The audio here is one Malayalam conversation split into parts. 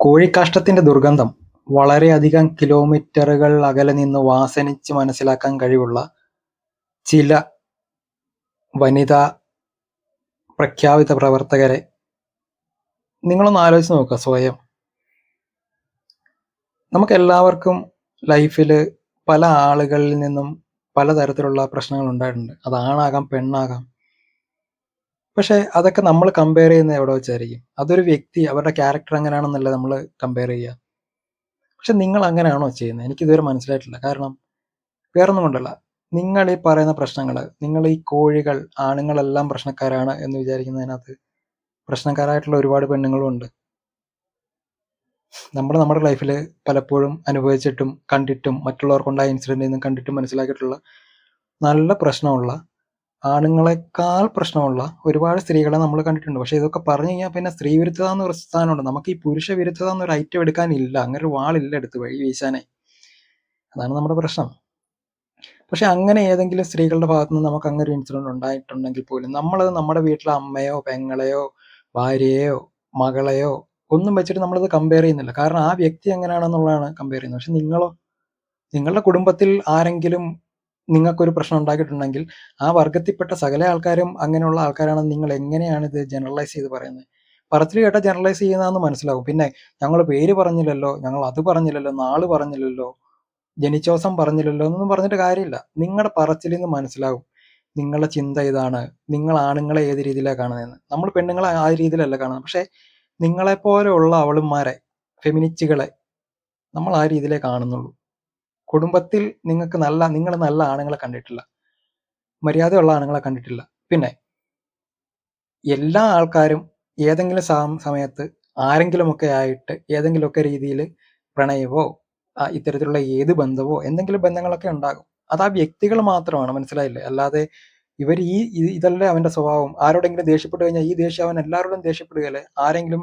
കോഴിക്കാഷ്ടത്തിന്റെ ദുർഗന്ധം വളരെയധികം കിലോമീറ്ററുകൾ അകലെ നിന്ന് വാസനിച്ച് മനസ്സിലാക്കാൻ കഴിവുള്ള ചില വനിതാ പ്രഖ്യാപിത പ്രവർത്തകരെ നിങ്ങളൊന്ന് ആലോചിച്ച് നോക്കുക സ്വയം. നമുക്കെല്ലാവർക്കും ലൈഫിൽ പല ആളുകളിൽ നിന്നും പലതരത്തിലുള്ള പ്രശ്നങ്ങൾ ഉണ്ടായിട്ടുണ്ട്. അത് ആണാകാം, പെണ്ണാകാം. പക്ഷെ അതൊക്കെ നമ്മൾ കമ്പയർ ചെയ്യുന്നത് എവിടെ വെച്ചായിരിക്കും? അതൊരു വ്യക്തി, അവരുടെ ക്യാരക്ടർ എങ്ങനെയാണെന്നല്ല നമ്മൾ കമ്പയർ ചെയ്യുക. പക്ഷെ നിങ്ങൾ അങ്ങനെയാണോ ചെയ്യുന്നത്? എനിക്കിതുവരെ മനസ്സിലായിട്ടില്ല. കാരണം വേറൊന്നും കൊണ്ടല്ല, നിങ്ങൾ ഈ പറയുന്ന പ്രശ്നങ്ങൾ, നിങ്ങൾ ഈ കോഴികൾ ആണുങ്ങളെല്ലാം പ്രശ്നക്കാരാണ് എന്ന് വിചാരിക്കുന്നതിനകത്ത് പ്രശ്നക്കാരായിട്ടുള്ള ഒരുപാട് പെണ്ണുങ്ങളും ഉണ്ട്. നമ്മുടെ ലൈഫിൽ പലപ്പോഴും അനുഭവിച്ചിട്ടും കണ്ടിട്ടും മറ്റുള്ളവർക്കുണ്ടായ ഇൻസിഡൻറ്റിൽ നിന്നും കണ്ടിട്ടും മനസ്സിലാക്കിയിട്ടുള്ള നല്ല പ്രശ്നമുള്ള, ആണുങ്ങളെക്കാൾ പ്രശ്നമുള്ള ഒരുപാട് സ്ത്രീകളെ നമ്മൾ കണ്ടിട്ടുണ്ട്. പക്ഷെ ഇതൊക്കെ പറഞ്ഞു കഴിഞ്ഞാൽ പിന്നെ സ്ത്രീ വിരുദ്ധത എന്നൊരു സ്ഥാനമുണ്ട്. നമുക്ക് ഈ പുരുഷ വിരുദ്ധത എന്നൊരു ഐറ്റം എടുക്കാനില്ല, അങ്ങനെ ഒരു വാളില്ല എടുത്ത് വഴി വീശാനേ. അതാണ് നമ്മുടെ പ്രശ്നം. പക്ഷെ അങ്ങനെ ഏതെങ്കിലും സ്ത്രീകളുടെ ഭാഗത്തു നിന്ന് നമുക്ക് അങ്ങനെ ഒരു ഇൻസിഡന്റ് ഉണ്ടായിട്ടുണ്ടെങ്കിൽ പോലും നമ്മളത് നമ്മുടെ വീട്ടിലെ അമ്മയോ പെങ്ങളെയോ ഭാര്യയെയോ മകളെയോ ഒന്നും വെച്ചിട്ട് നമ്മളത് കമ്പയർ ചെയ്യുന്നില്ല. കാരണം ആ വ്യക്തി എങ്ങനെയാണെന്നുള്ളതാണ് കമ്പയർ ചെയ്യുന്നത്. പക്ഷെ നിങ്ങളുടെ കുടുംബത്തിൽ ആരെങ്കിലും നിങ്ങൾക്കൊരു പ്രശ്നം ഉണ്ടാക്കിയിട്ടുണ്ടെങ്കിൽ ആ വർഗത്തിൽപ്പെട്ട സകല ആൾക്കാരും അങ്ങനെയുള്ള ആൾക്കാരാണെന്ന് നിങ്ങൾ എങ്ങനെയാണ് ഇത് ജനറലൈസ് ചെയ്ത് പറയുന്നത്? പറച്ചിൽ കേട്ടാൽ ജനറലൈസ് ചെയ്യുന്നതെന്ന് മനസ്സിലാവും. പിന്നെ ഞങ്ങൾ പേര് പറഞ്ഞില്ലല്ലോ, ഞങ്ങൾ അത് പറഞ്ഞില്ലല്ലോ, നാള് പറഞ്ഞില്ലല്ലോ, ജനിച്ച ദിവസം പറഞ്ഞില്ലല്ലോ എന്നൊന്നും പറഞ്ഞിട്ട് കാര്യമില്ല. നിങ്ങളുടെ പറച്ചിൽ നിന്ന് മനസ്സിലാവും നിങ്ങളുടെ ചിന്ത ഇതാണ്, നിങ്ങൾ ആണുങ്ങളെ ഏത് രീതിയിലാണ് കാണുന്നതെന്ന്. നമ്മൾ പെണ്ണുങ്ങളെ ആ രീതിയിലല്ല കാണുന്നത്. പക്ഷെ നിങ്ങളെപ്പോലെയുള്ള അവളുമാരെ, ഫെമിനിസ്റ്റുകളെ നമ്മൾ ആ രീതിയിലേ കാണുന്നുള്ളൂ. കുടുംബത്തിൽ നിങ്ങൾ നല്ല ആണുങ്ങളെ കണ്ടിട്ടില്ല, മര്യാദയുള്ള ആണുങ്ങളെ കണ്ടിട്ടില്ല. പിന്നെ എല്ലാ ആൾക്കാരും ഏതെങ്കിലും സമയത്ത് ആരെങ്കിലുമൊക്കെ ആയിട്ട് ഏതെങ്കിലുമൊക്കെ രീതിയിൽ പ്രണയമോ ഇത്തരത്തിലുള്ള ഏത് ബന്ധമോ എന്തെങ്കിലും ബന്ധങ്ങളൊക്കെ ഉണ്ടാകും. അത് ആ വ്യക്തികൾ മാത്രമാണ്, മനസ്സിലായില്ലേ? അല്ലാതെ ഇവർ ഇതല്ലേ അവന്റെ സ്വഭാവം. ആരോടെങ്കിലും ദേഷ്യപ്പെട്ട് കഴിഞ്ഞാൽ ഈ ദേഷ്യം അവൻ എല്ലാവരോടും ദേഷ്യപ്പെടുകയല്ലേ? ആരെങ്കിലും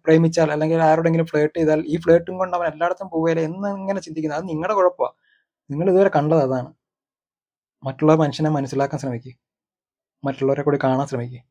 പ്രേമിച്ചാൽ അല്ലെങ്കിൽ ആരോടെങ്കിലും ഫ്ലേർട്ട് ചെയ്താൽ ഈ ഫ്ലേർട്ടും കൊണ്ട് അവൻ എല്ലായിടത്തും പോവുകയല്ലേ എന്ന് ഇങ്ങനെ ചിന്തിക്കുന്നത്? അത് നിങ്ങളുടെ കുഴപ്പമാണ്. നിങ്ങൾ ഇതുവരെ കണ്ടത് അതാണ്. മറ്റുള്ള മനുഷ്യനെ മനസ്സിലാക്കാൻ ശ്രമിക്കുക, മറ്റുള്ളവരെ കൂടി കാണാൻ ശ്രമിക്കുക.